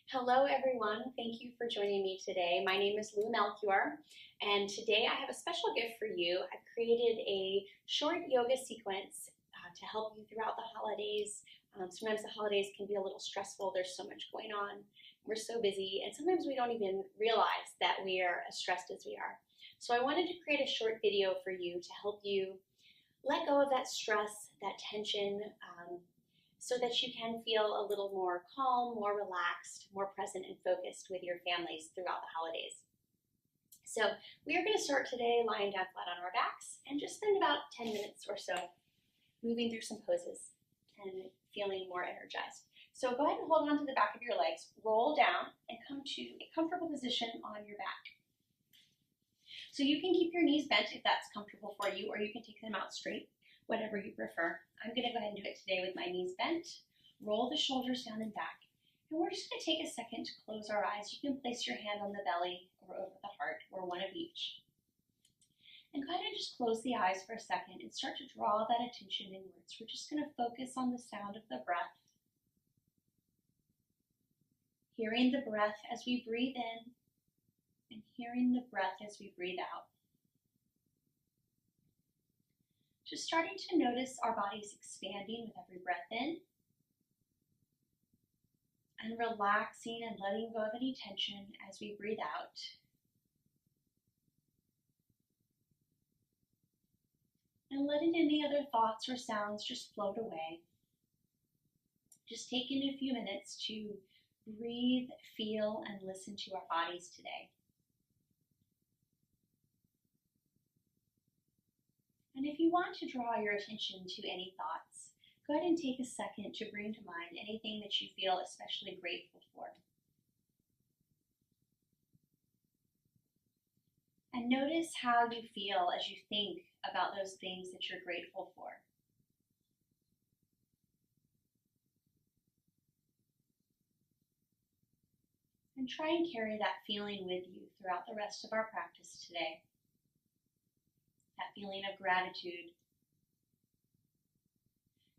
Hello everyone, thank you for joining me today. My name is Lou Melchior, and today I have a special gift for you. I've created a short yoga sequence to help you throughout the holidays. Sometimes the holidays can be a little stressful. There's so much going on. We're so busy, and sometimes we don't even realize that we are as stressed as we are. So I wanted to create a short video for you to help you let go of that stress, that tension, so that you can feel a little more calm, more relaxed, more present and focused with your families throughout the holidays. So we are going to start today lying down flat on our backs and just spend about 10 minutes or so moving through some poses and feeling more energized. So go ahead and hold on to the back of your legs, roll down and come to a comfortable position on your back. So you can keep your knees bent if that's comfortable for you, or you can take them out straight, whatever you prefer. I'm going to go ahead and do it today with my knees bent. Roll the shoulders down and back. And we're just going to take a second to close our eyes. You can place your hand on the belly or over the heart, or one of each. And go ahead and just close the eyes for a second and start to draw that attention inwards. We're just going to focus on the sound of the breath. Hearing the breath as we breathe in and hearing the breath as we breathe out. Just starting to notice our bodies expanding with every breath in and relaxing and letting go of any tension as we breathe out. And letting any other thoughts or sounds just float away. Just taking a few minutes to breathe, feel, and listen to our bodies today. And if you want to draw your attention to any thoughts, go ahead and take a second to bring to mind anything that you feel especially grateful for. And notice how you feel as you think about those things that you're grateful for. And try and carry that feeling with you throughout the rest of our practice today. That feeling of gratitude.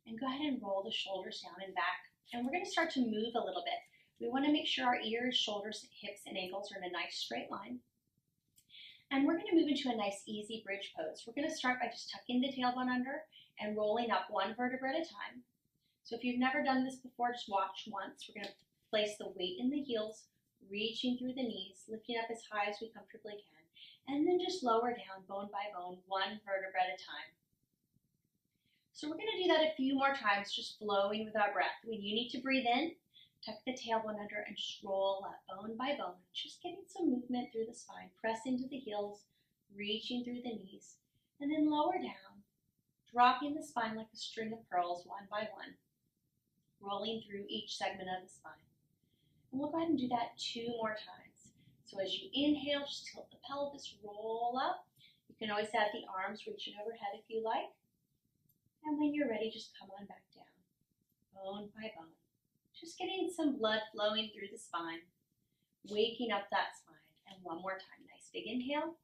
And go ahead and roll the shoulders down and back. And we're going to start to move a little bit. We want to make sure our ears, shoulders, hips, and ankles are in a nice straight line. And we're going to move into a nice easy bridge pose. We're going to start by just tucking the tailbone under and rolling up one vertebra at a time. So if you've never done this before, just watch once. We're going to place the weight in the heels, reaching through the knees, lifting up as high as we comfortably can. And then just lower down bone by bone, one vertebra at a time. So we're going to do that a few more times, just flowing with our breath. When you need to breathe in, tuck the tailbone under and just roll up bone by bone, just getting some movement through the spine. Press into the heels, reaching through the knees, and then lower down, dropping the spine like a string of pearls one by one, rolling through each segment of the spine. And we'll go ahead and do that 2 more times. So as you inhale, just tilt the pelvis, roll up. You can always have the arms reaching overhead if you like. And when you're ready, just come on back down, bone by bone. Just getting some blood flowing through the spine, waking up that spine. And one more time, nice big inhale.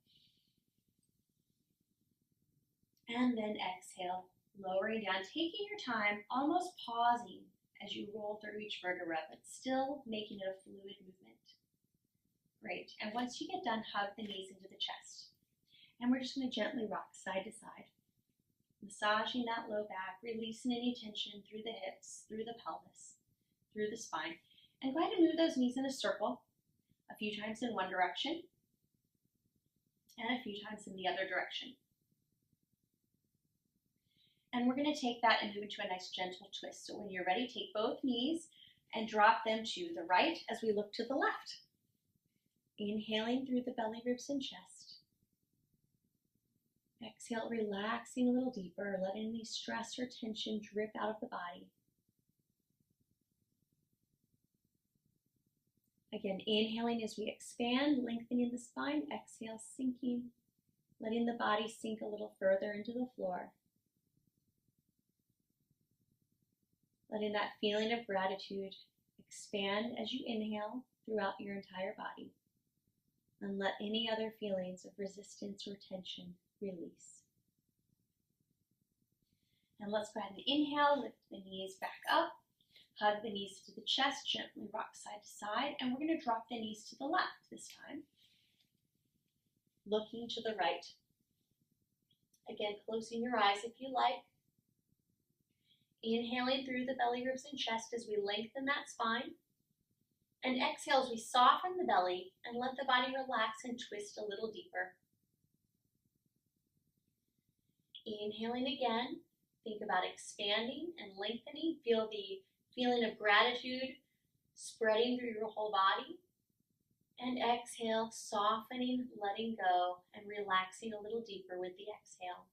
And then exhale, lowering down, taking your time, almost pausing as you roll through each vertebra, but still making it a fluid movement. Great, and once you get done, hug the knees into the chest. And we're just going to gently rock side to side, massaging that low back, releasing any tension through the hips, through the pelvis, through the spine. And go ahead and move those knees in a circle, a few times in one direction, and a few times in the other direction. And we're going to take that and move into a nice gentle twist. So when you're ready, take both knees and drop them to the right as we look to the left. Inhaling through the belly, ribs, and chest. Exhale, relaxing a little deeper, letting any stress or tension drip out of the body. Again, inhaling as we expand, lengthening the spine. Exhale, sinking, letting the body sink a little further into the floor. Letting that feeling of gratitude expand as you inhale throughout your entire body. And let any other feelings of resistance or tension release. And let's go ahead and inhale, lift the knees back up, Hug the knees to the chest, gently rock side to side, and we're going to drop the knees to the left this time. Looking to the right. Again, closing your eyes if you like. Inhaling through the belly, ribs, and chest as we lengthen that spine. And exhale as we soften the belly and let the body relax and twist a little deeper. Inhaling again. Think about expanding and lengthening. Feel the feeling of gratitude spreading through your whole body. And exhale, softening, letting go, and relaxing a little deeper with the exhale.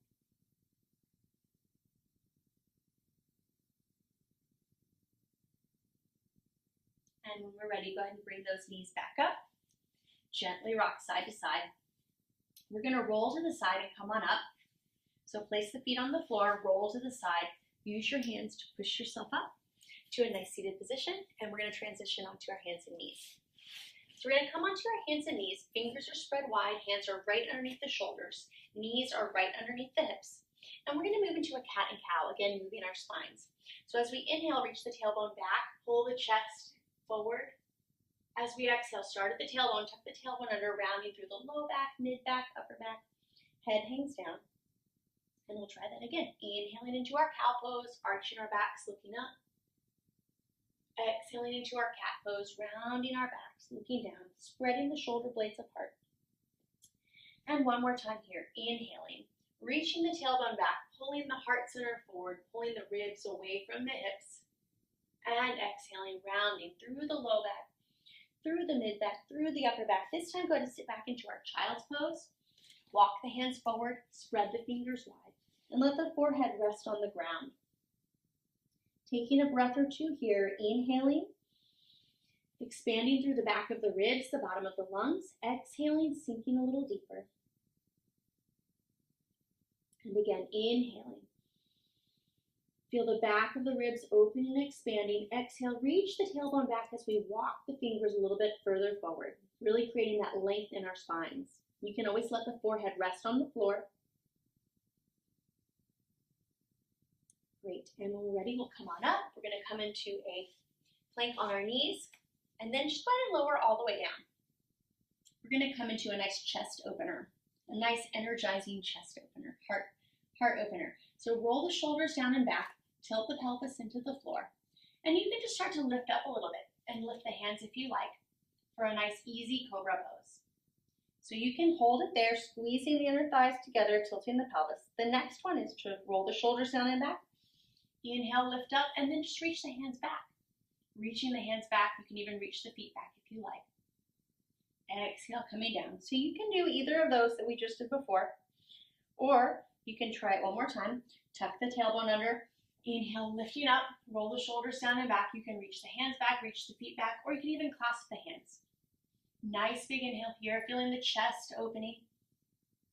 And when we're ready, go ahead and bring those knees back up. Gently rock side to side. We're going to roll to the side and come on up. So place the feet on the floor, roll to the side. Use your hands to push yourself up to a nice seated position. And we're going to transition onto our hands and knees. So we're going to come onto our hands and knees. Fingers are spread wide. Hands are right underneath the shoulders. Knees are right underneath the hips. And we're going to move into a cat and cow, again moving our spines. So as we inhale, reach the tailbone back, pull the chest forward. As we exhale, start at the tailbone, tuck the tailbone under, rounding through the low back, mid back, upper back. Head hangs down. And we'll try that again. Inhaling into our cow pose, arching our backs, looking up. Exhaling into our cat pose, rounding our backs, looking down, spreading the shoulder blades apart. And one more time here. Inhaling, reaching the tailbone back, pulling the heart center forward, pulling the ribs away from the hips. And exhaling, rounding through the low back, through the mid back, through the upper back. This time, go ahead and sit back into our child's pose. Walk the hands forward, spread the fingers wide, and let the forehead rest on the ground. Taking a breath or two here, inhaling, expanding through the back of the ribs, the bottom of the lungs. Exhaling, sinking a little deeper. And again, inhaling. Feel the back of the ribs open and expanding. Exhale, reach the tailbone back as we walk the fingers a little bit further forward, really creating that length in our spines. You can always let the forehead rest on the floor. Great, and when we're ready, we'll come on up. We're gonna come into a plank on our knees, and then just go ahead and lower all the way down. We're gonna come into a nice chest opener, a nice energizing chest opener, heart opener. So roll the shoulders down and back, tilt the pelvis into the floor, and you can just start to lift up a little bit and lift the hands if you like for a nice easy cobra pose. So you can hold it there, squeezing the inner thighs together, tilting the pelvis. The next one is to roll the shoulders down and back. Inhale, lift up, and then just reach the hands back. Reaching the hands back, you can even reach the feet back if you like. Exhale, coming down. So you can do either of those that we just did before, or you can try it one more time. Tuck the tailbone under. Inhale, lifting up, roll the shoulders down and back. You can reach the hands back, reach the feet back, or you can even clasp the hands. Nice big inhale here, feeling the chest opening.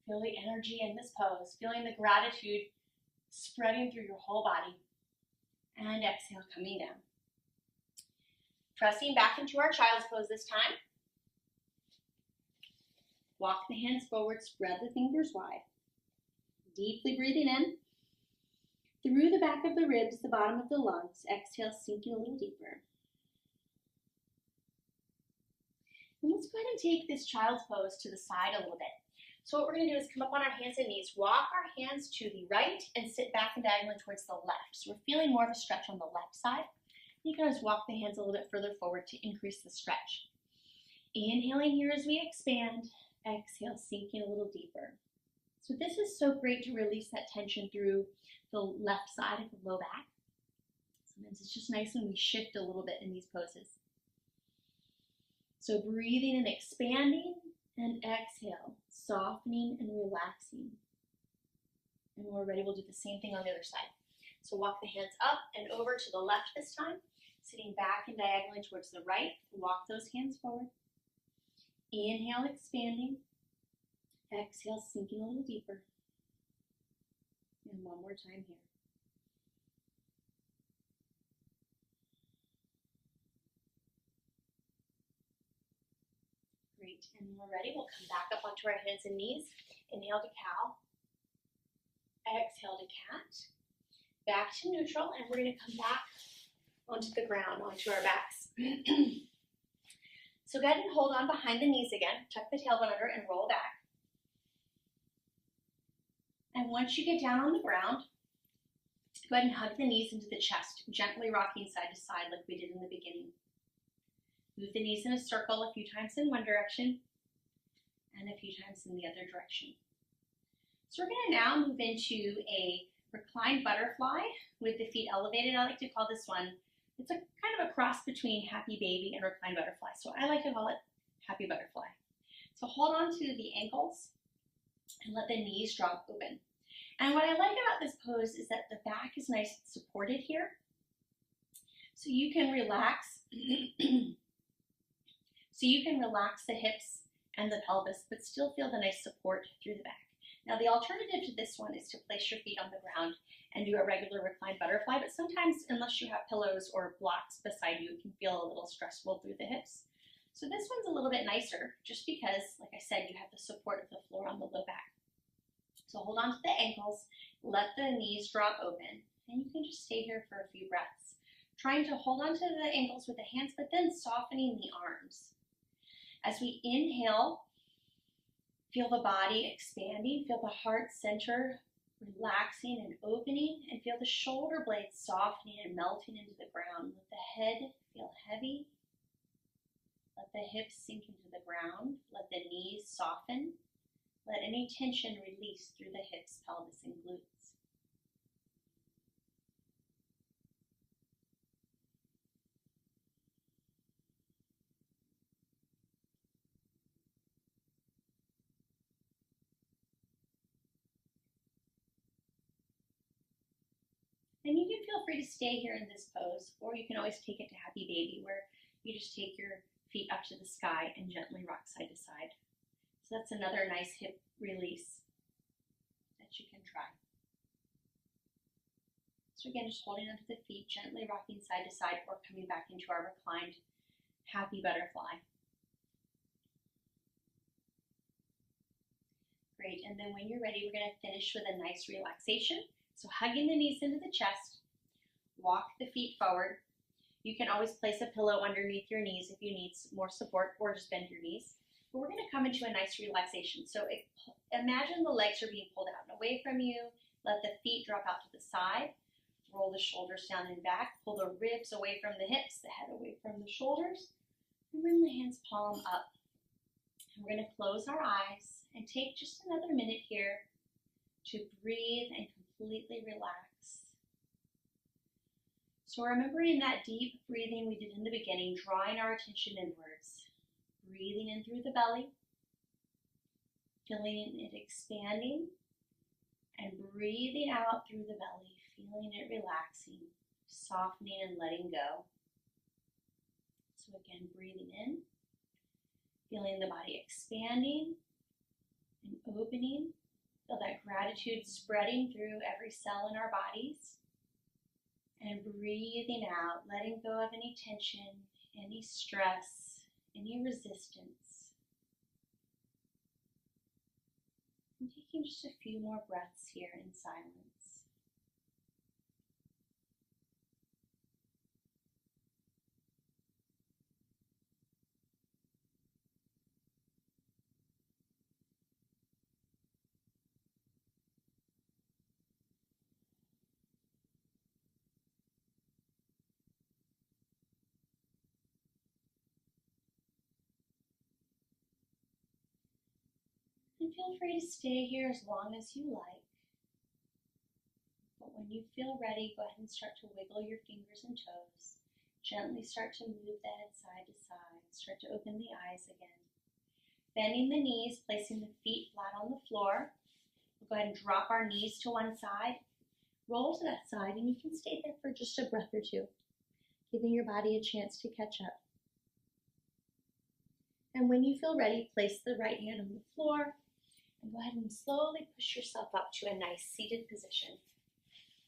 Feel the energy in this pose, feeling the gratitude spreading through your whole body. And exhale, coming down. Pressing back into our child's pose this time. Walk the hands forward, spread the fingers wide. Deeply breathing in. Through the back of the ribs, the bottom of the lungs. Exhale, sinking a little deeper. And let's go ahead and take this child's pose to the side a little bit. So what we're going to do is come up on our hands and knees, walk our hands to the right, and sit back and diagonally towards the left. So we're feeling more of a stretch on the left side. You can just walk the hands a little bit further forward to increase the stretch. Inhaling here as we expand. Exhale, sinking a little deeper. So this is so great to release that tension through the left side of the low back. Sometimes it's just nice when we shift a little bit in these poses. So breathing and expanding, and exhale, softening and relaxing. And when we're ready, we'll do the same thing on the other side. So walk the hands up and over to the left this time, sitting back and diagonally towards the right. Walk those hands forward. Inhale, expanding. Exhale, sinking a little deeper. And one more time here. Great, and when we're ready, we'll come back up onto our hands and knees. Inhale to cow. Exhale to cat. Back to neutral, and we're going to come back onto the ground, onto our backs. So go ahead and hold on behind the knees again. Tuck the tailbone under and roll back. And once you get down on the ground, go ahead and hug the knees into the chest, gently rocking side to side like we did in the beginning. Move the knees in a circle a few times in one direction and a few times in the other direction. So we're going to now move into a reclined butterfly with the feet elevated. I like to call this one, it's a kind of a cross between happy baby and reclined butterfly. So I like to call it happy butterfly. So hold on to the ankles and let the knees drop open. And what I like about this pose is that the back is nice and supported here. So you can relax, the hips and the pelvis, but still feel the nice support through the back. Now the alternative to this one is to place your feet on the ground and do a regular reclined butterfly, but sometimes unless you have pillows or blocks beside you, it can feel a little stressful through the hips. So this one's a little bit nicer just because, like I said, you have the support of the floor on the low back. So hold on to the ankles, let the knees drop open, and you can just stay here for a few breaths. Trying to hold on to the ankles with the hands, but then softening the arms. As we inhale, feel the body expanding, feel the heart center relaxing and opening, and feel the shoulder blades softening and melting into the ground. Let the head feel heavy. Let the hips sink into the ground. Let the knees soften. Let any tension release through the hips, pelvis, and glutes. And you can feel free to stay here in this pose, or you can always take it to happy baby, where you just take your feet up to the sky and gently rock side to side. So that's another nice hip release that you can try. So again, just holding onto the feet, gently rocking side to side, or coming back into our reclined happy butterfly. Great, and then when you're ready, we're going to finish with a nice relaxation. So hugging the knees into the chest, walk the feet forward. You can always place a pillow underneath your knees if you need more support, or just bend your knees. But we're going to come into a nice relaxation. So imagine the legs are being pulled out and away from you. Let the feet drop out to the side. Roll the shoulders down and back. Pull the ribs away from the hips, the head away from the shoulders. And bring the hands palm up. And we're going to close our eyes and take just another minute here to breathe and completely relax. So remembering that deep breathing we did in the beginning, drawing our attention inwards. Breathing in through the belly, feeling it expanding, and breathing out through the belly, feeling it relaxing, softening and letting go. So again, breathing in, feeling the body expanding and opening. Feel that gratitude spreading through every cell in our bodies. And breathing out, letting go of any tension, any stress, any resistance. And taking just a few more breaths here in silence. And feel free to stay here as long as you like. But when you feel ready, go ahead and start to wiggle your fingers and toes. Gently start to move the head side to side. Start to open the eyes again. Bending the knees, placing the feet flat on the floor. We'll go ahead and drop our knees to one side. Roll to that side, and you can stay there for just a breath or two, giving your body a chance to catch up. And when you feel ready, place the right hand on the floor and go ahead and slowly push yourself up to a nice seated position,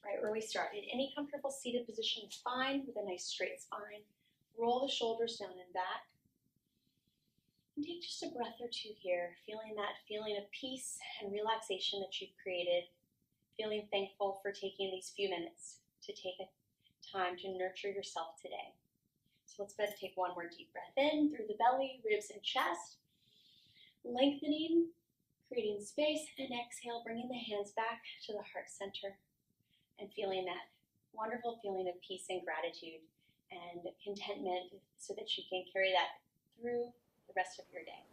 right where we started. Any comfortable seated position is fine, with a nice straight spine. Roll the shoulders down and back. And take just a breath or two here, feeling that feeling of peace and relaxation that you've created. Feeling thankful for taking these few minutes to take time to nurture yourself today. So let's go ahead and take one more deep breath in through the belly, ribs, and chest. Lengthening, creating space, and exhale, bringing the hands back to the heart center and feeling that wonderful feeling of peace and gratitude and contentment so that you can carry that through the rest of your day.